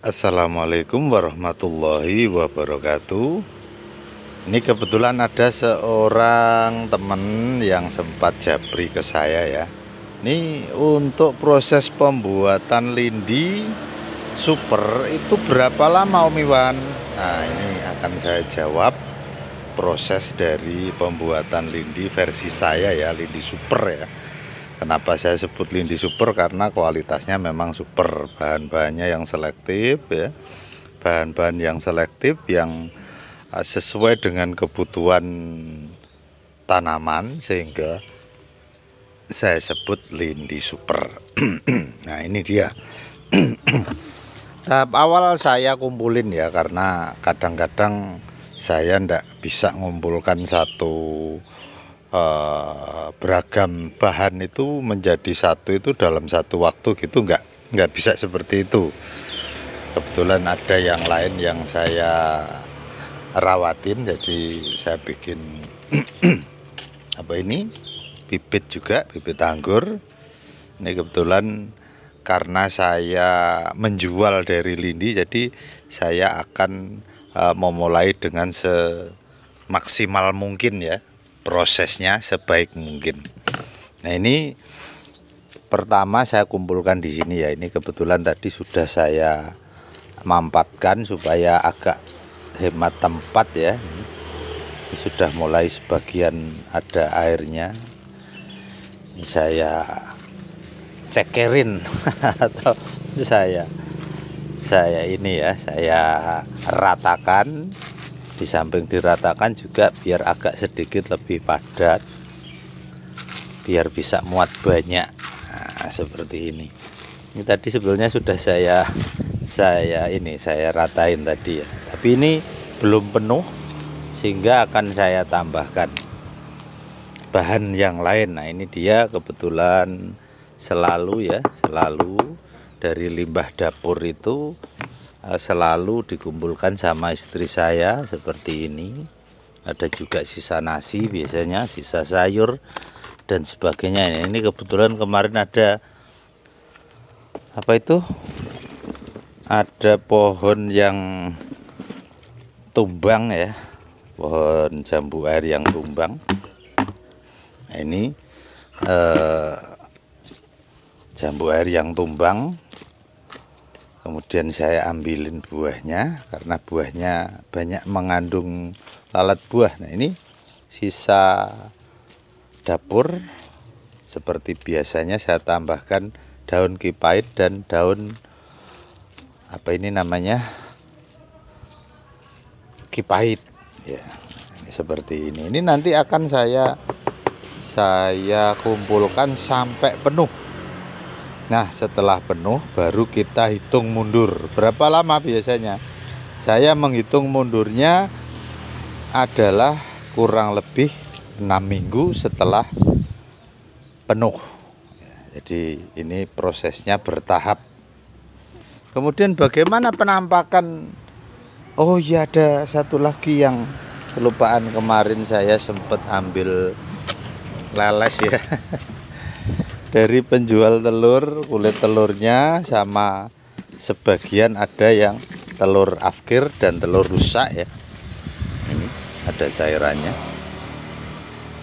Assalamualaikum warahmatullahi wabarakatuh. Ini kebetulan ada seorang teman yang sempat japri ke saya ya. Ini untuk proses pembuatan lindi super itu berapa lama Om Iwan? Nah, ini akan saya jawab proses dari pembuatan lindi versi saya ya, lindi super ya. Kenapa saya sebut lindi super? Karena kualitasnya memang super, bahan-bahannya yang selektif ya, bahan-bahan yang selektif yang sesuai dengan kebutuhan tanaman, sehingga saya sebut lindi super. Nah, ini dia. Tahap awal saya kumpulin ya, karena kadang-kadang saya ndak bisa ngumpulkan satu beragam bahan itu menjadi satu itu dalam satu waktu gitu, nggak bisa seperti itu. Kebetulan ada yang lain yang saya rawatin, jadi saya bikin apa ini, bibit juga, bibit anggur. Ini kebetulan karena saya menjual dari lindi, jadi saya akan memulai dengan semaksimal mungkin ya, prosesnya sebaik mungkin. Nah, ini pertama saya kumpulkan di sini ya. Ini kebetulan tadi sudah saya mampatkan supaya agak hemat tempat ya. Ini sudah mulai sebagian ada airnya. Ini saya cekerin atau saya ini ya, saya ratakan. Di samping diratakan juga biar agak sedikit lebih padat, biar bisa muat banyak. Nah, seperti ini. Ini tadi sebetulnya sudah saya ratain tadi ya. Tapi ini belum penuh, sehingga akan saya tambahkan bahan yang lain. Nah, ini dia kebetulan selalu dari limbah dapur itu selalu dikumpulkan sama istri saya seperti ini. Ada juga sisa nasi, biasanya sisa sayur dan sebagainya. Ini kebetulan kemarin ada apa itu, ada pohon yang tumbang ya, pohon jambu air yang tumbang. Nah, ini jambu air yang tumbang, kemudian saya ambilin buahnya karena buahnya banyak mengandung lalat buah. Nah, ini sisa dapur. Seperti biasanya saya tambahkan daun kipait dan daun apa ini namanya, kipait ya. Ini seperti ini. Ini nanti akan saya kumpulkan sampai penuh. Nah, setelah penuh baru kita hitung mundur. Berapa lama biasanya? Saya menghitung mundurnya adalah kurang lebih 6 minggu setelah penuh. Jadi ini prosesnya bertahap. Kemudian bagaimana penampakan? Oh iya, ada satu lagi yang kelupaan kemarin, saya sempat ambil leles ya. Dari penjual telur, kulit telurnya sama sebagian ada yang telur afkir dan telur rusak ya. Ini ada cairannya,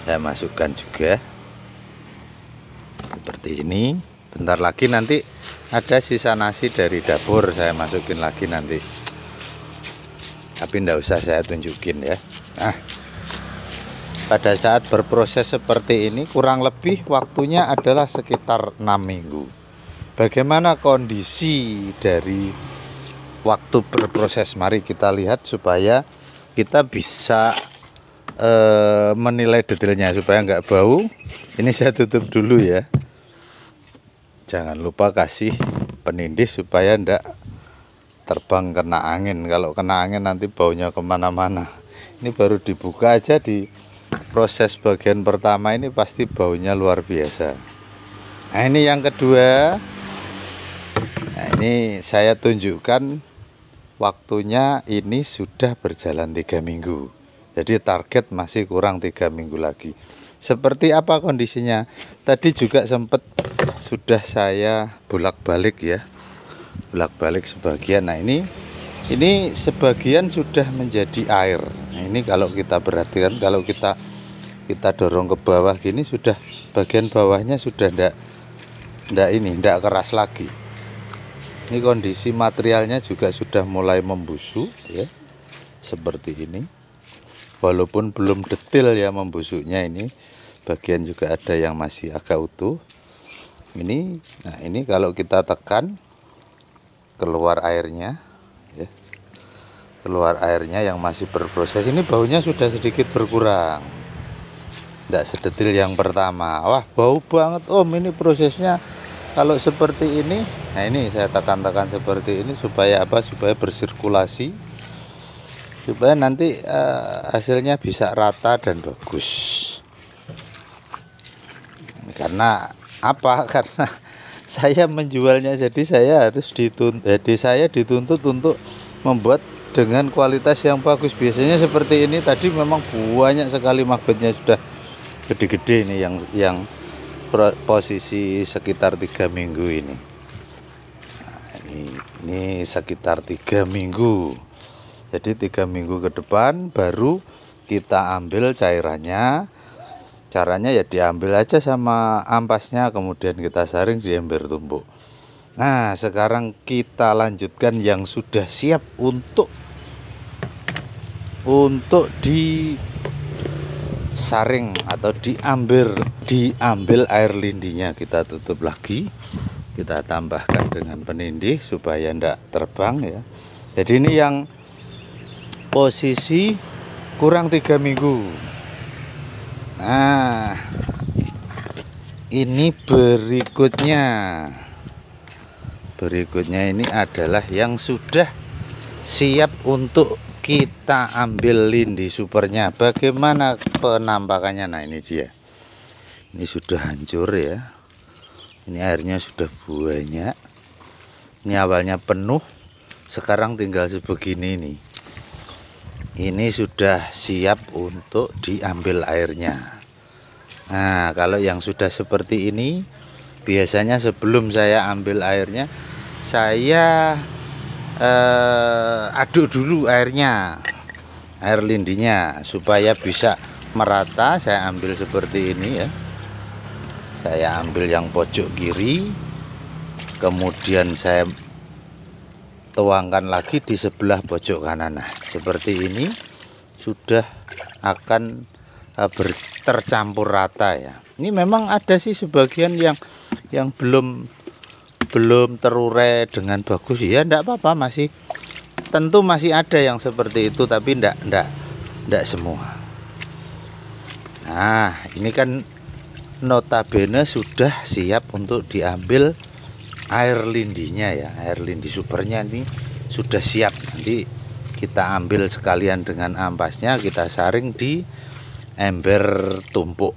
saya masukkan juga seperti ini. Bentar lagi nanti ada sisa nasi dari dapur, saya masukin lagi nanti, tapi ndak usah saya tunjukin ya. Nah, pada saat berproses seperti ini kurang lebih waktunya adalah sekitar 6 minggu. Bagaimana kondisi dari waktu berproses? Mari kita lihat supaya kita bisa menilai detailnya supaya nggak bau. Ini saya tutup dulu ya. Jangan lupa kasih penindih supaya ndak terbang kena angin. Kalau kena angin nanti baunya kemana-mana. Ini baru dibuka aja, di proses bagian pertama ini pasti baunya luar biasa. Nah, ini yang kedua. Nah, ini saya tunjukkan waktunya, ini sudah berjalan 3 minggu. Jadi target masih kurang 3 minggu lagi. Seperti apa kondisinya? Tadi juga sempat sudah saya bolak-balik ya, bolak-balik sebagian. Nah ini sebagian sudah menjadi air. Nah, ini kalau kita perhatikan, kalau kita dorong ke bawah gini, sudah bagian bawahnya sudah ndak keras lagi. Ini kondisi materialnya juga sudah mulai membusuk ya, seperti ini. Walaupun belum detail ya membusuknya, ini bagian juga ada yang masih agak utuh. Nah ini kalau kita tekan keluar airnya ya, keluar airnya yang masih berproses, ini baunya sudah sedikit berkurang, tidak sedetil yang pertama. Wah, bau banget Om, ini prosesnya kalau seperti ini. Nah ini saya tekan-tekan seperti ini supaya apa? Supaya bersirkulasi, supaya nanti hasilnya bisa rata dan bagus. Karena apa? Karena saya menjualnya, jadi saya harus dituntut untuk membuat dengan kualitas yang bagus. Biasanya seperti ini tadi memang banyak sekali magnetnya, sudah gede-gede ini yang posisi sekitar 3 minggu ini. Nah, ini sekitar 3 minggu. Jadi 3 minggu ke depan baru kita ambil cairannya. Caranya ya diambil aja sama ampasnya, kemudian kita saring di ember tumbuk. Nah sekarang kita lanjutkan yang sudah siap untuk disaring atau diambil air lindinya. Kita tutup lagi, kita tambahkan dengan penindih supaya ndak terbang ya. Jadi ini yang posisi kurang 3 minggu. Nah ini berikutnya ini adalah yang sudah siap untuk kita ambil lindi supernya. Bagaimana penampakannya? Nah ini dia, ini sudah hancur ya, ini airnya sudah banyak, ini awalnya penuh, sekarang tinggal sebegini nih. Ini sudah siap untuk diambil airnya. Nah kalau yang sudah seperti ini, biasanya sebelum saya ambil airnya, saya aduk dulu airnya, air lindinya, supaya bisa merata. Saya ambil seperti ini ya, saya ambil yang pojok kiri, kemudian saya tuangkan lagi di sebelah pojok kanan. Nah seperti ini sudah akan tercampur rata ya. Ini memang ada sih sebagian yang belum terurai dengan bagus ya, enggak apa-apa, masih tentu masih ada yang seperti itu, tapi enggak semua. Nah ini kan notabene sudah siap untuk diambil air lindinya ya, air lindi supernya ini sudah siap. Nanti kita ambil sekalian dengan ampasnya, kita saring di ember tumpuk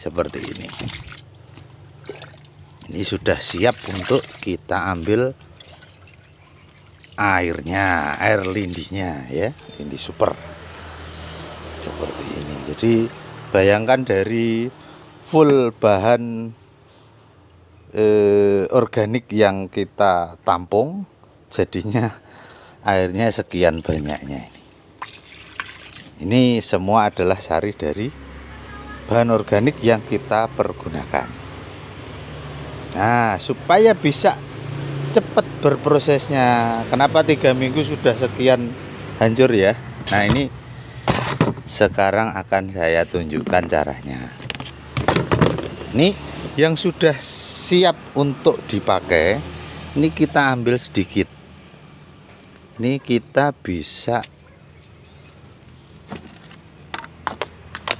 seperti ini. Ini sudah siap untuk kita ambil airnya, air lindinya ya, lindi super seperti ini. Jadi bayangkan dari full bahan organik yang kita tampung, jadinya airnya sekian banyaknya. Ini semua adalah sari dari bahan organik yang kita pergunakan. Nah supaya bisa cepat berprosesnya, kenapa 3 minggu sudah sekian hancur ya. Nah ini sekarang akan saya tunjukkan caranya. Ini yang sudah siap untuk dipakai, ini kita ambil sedikit. Ini kita bisa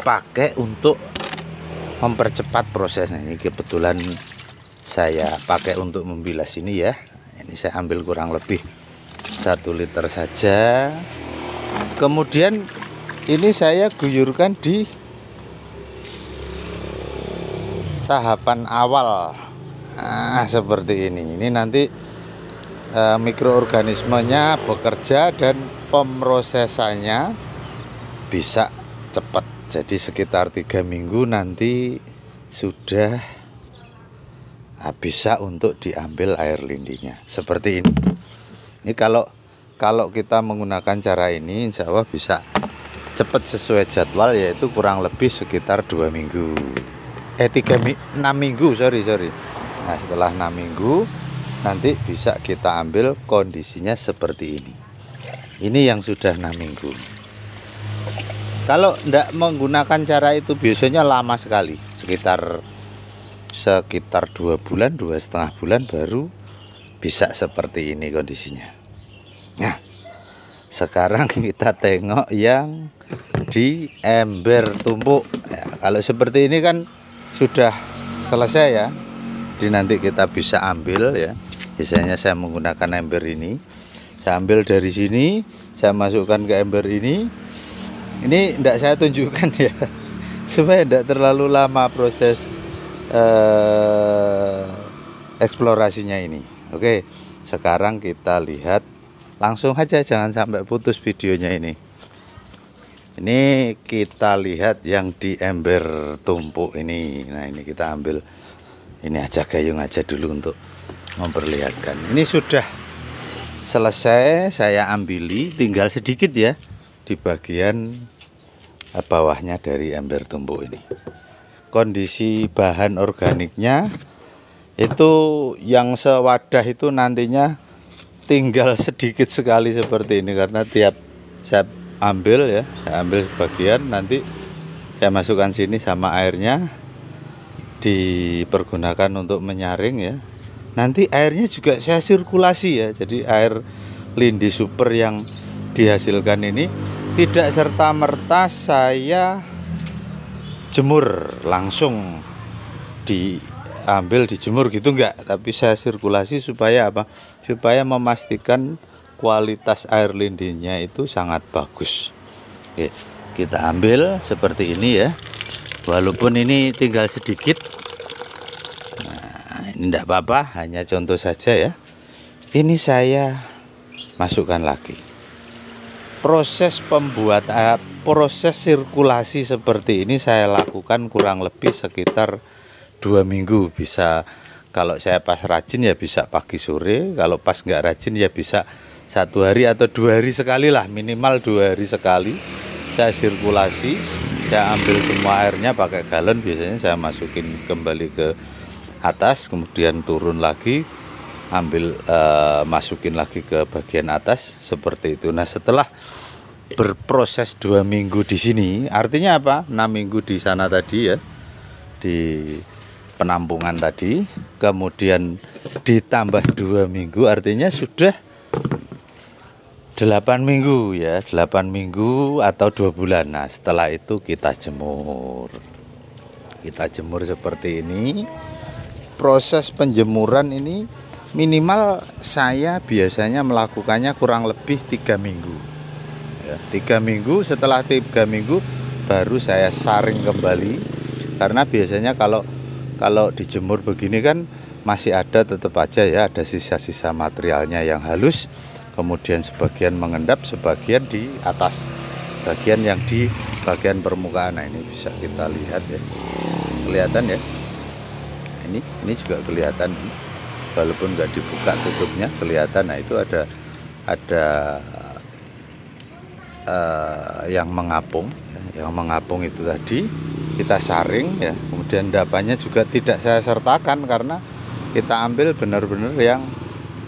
pakai untuk mempercepat prosesnya. Ini kebetulan saya pakai untuk membilas ini ya. Ini saya ambil kurang lebih 1 liter saja. Kemudian ini saya guyurkan di tahapan awal. Nah seperti ini. Ini nanti mikroorganismenya bekerja dan pemrosesannya bisa cepat. Jadi sekitar 3 minggu nanti sudah bisa untuk diambil air lindinya seperti ini. Ini kalau kita menggunakan cara ini, insya Allah bisa cepat sesuai jadwal, yaitu kurang lebih sekitar 2 minggu 6 minggu, sorry. Nah, setelah 6 minggu nanti bisa kita ambil kondisinya seperti ini. Ini yang sudah 6 minggu. Kalau tidak menggunakan cara itu biasanya lama sekali, sekitar 2 bulan, 2,5 bulan baru bisa seperti ini kondisinya. Nah, sekarang kita tengok yang di ember tumpuk ya. Kalau seperti ini kan sudah selesai ya, jadi nanti kita bisa ambil ya. Biasanya saya menggunakan ember ini, saya ambil dari sini, saya masukkan ke ember ini tidak saya tunjukkan ya, supaya tidak terlalu lama proses eksplorasinya ini. Oke, sekarang kita lihat langsung aja, jangan sampai putus videonya ini. Ini kita lihat yang di ember tumpuk ini. Nah, ini kita ambil ini aja, gayung aja dulu untuk memperlihatkan. Ini sudah selesai saya ambili, tinggal sedikit ya di bagian bawahnya dari ember tumpuk ini. Kondisi bahan organiknya itu yang sewadah itu nantinya tinggal sedikit sekali seperti ini, karena tiap saya ambil ya, saya ambil bagian, nanti saya masukkan sini sama airnya dipergunakan untuk menyaring ya. Nanti airnya juga saya sirkulasi ya, jadi air lindi super yang dihasilkan ini tidak serta-merta saya jemur langsung, diambil dijemur gitu enggak, tapi saya sirkulasi supaya apa? Supaya memastikan kualitas air lindinya itu sangat bagus. Oke, kita ambil seperti ini ya, walaupun ini tinggal sedikit. Nah, ini enggak apa-apa, hanya contoh saja ya. Ini saya masukkan lagi. Proses sirkulasi seperti ini saya lakukan kurang lebih sekitar 2 minggu. Bisa, kalau saya pas rajin ya bisa pagi sore, kalau pas nggak rajin ya bisa 1 hari atau 2 hari sekali lah, minimal 2 hari sekali saya sirkulasi. Saya ambil semua airnya pakai galon, biasanya saya masukin kembali ke atas, kemudian turun lagi, ambil masukin lagi ke bagian atas seperti itu. Nah, setelah berproses 2 minggu di sini, artinya apa? 6 minggu di sana tadi ya, di penampungan tadi, kemudian ditambah 2 minggu, artinya sudah 8 minggu ya, 8 minggu atau 2 bulan. Nah, setelah itu kita jemur seperti ini. Proses penjemuran ini minimal saya biasanya melakukannya kurang lebih 3 minggu ya, 3 minggu. Setelah 3 minggu baru saya saring kembali, karena biasanya kalau dijemur begini kan masih ada, tetap aja ya ada sisa-sisa materialnya yang halus, kemudian sebagian mengendap, sebagian di atas, bagian yang di bagian permukaan. Nah, ini bisa kita lihat ya, kelihatan ya, ini juga kelihatan, walaupun nggak dibuka tutupnya kelihatan. Nah, itu ada yang mengapung ya, yang mengapung itu tadi kita saring ya, kemudian endapannya juga tidak saya sertakan, karena kita ambil benar-benar yang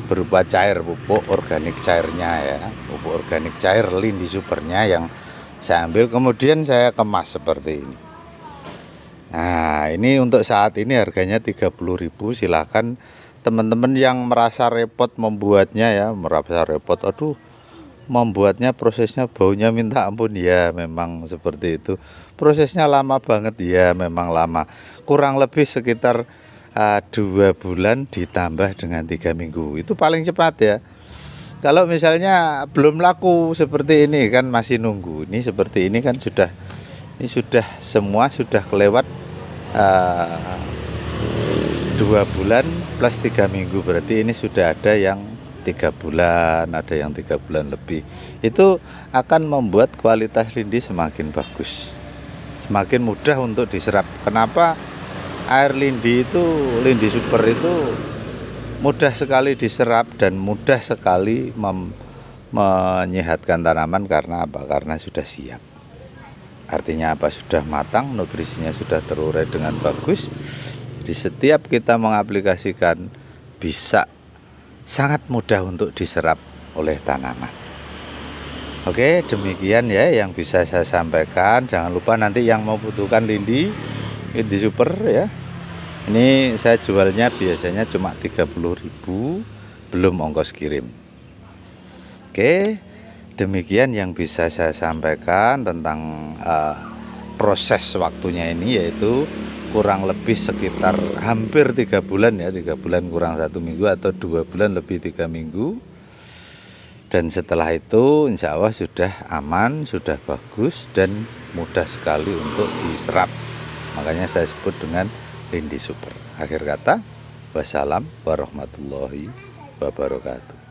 berupa cair, pupuk organik cairnya ya, pupuk organik cair lindi supernya yang saya ambil, kemudian saya kemas seperti ini. Nah, ini untuk saat ini harganya 30.000. Silakan teman-teman yang merasa repot membuatnya ya, merasa repot, aduh membuatnya prosesnya baunya minta ampun ya, memang seperti itu. Prosesnya lama banget ya, memang lama, kurang lebih sekitar 2 bulan ditambah dengan 3 minggu, itu paling cepat ya. Kalau misalnya belum laku seperti ini kan masih nunggu, ini seperti ini kan sudah semua sudah kelewat 2 bulan plus 3 minggu, berarti ini sudah ada yang 3 bulan, ada yang 3 bulan lebih. Itu akan membuat kualitas lindi semakin bagus, semakin mudah untuk diserap. Kenapa air lindi itu, lindi super itu mudah sekali diserap dan mudah sekali menyehatkan tanaman. Karena apa? Karena sudah siap. Artinya apa? Sudah matang, nutrisinya sudah terurai dengan bagus. Jadi setiap kita mengaplikasikan bisa sangat mudah untuk diserap oleh tanaman. Oke, demikian ya yang bisa saya sampaikan. Jangan lupa nanti yang membutuhkan lindi super ya. Ini saya jualnya biasanya cuma 30.000, belum ongkos kirim. Oke, demikian yang bisa saya sampaikan tentang proses waktunya ini, yaitu kurang lebih sekitar hampir 3 bulan ya, 3 bulan kurang 1 minggu atau 2 bulan lebih 3 minggu. Dan setelah itu insya Allah sudah aman, sudah bagus dan mudah sekali untuk diserap. Makanya saya sebut dengan lindi super. Akhir kata, wassalam warahmatullahi wabarakatuh.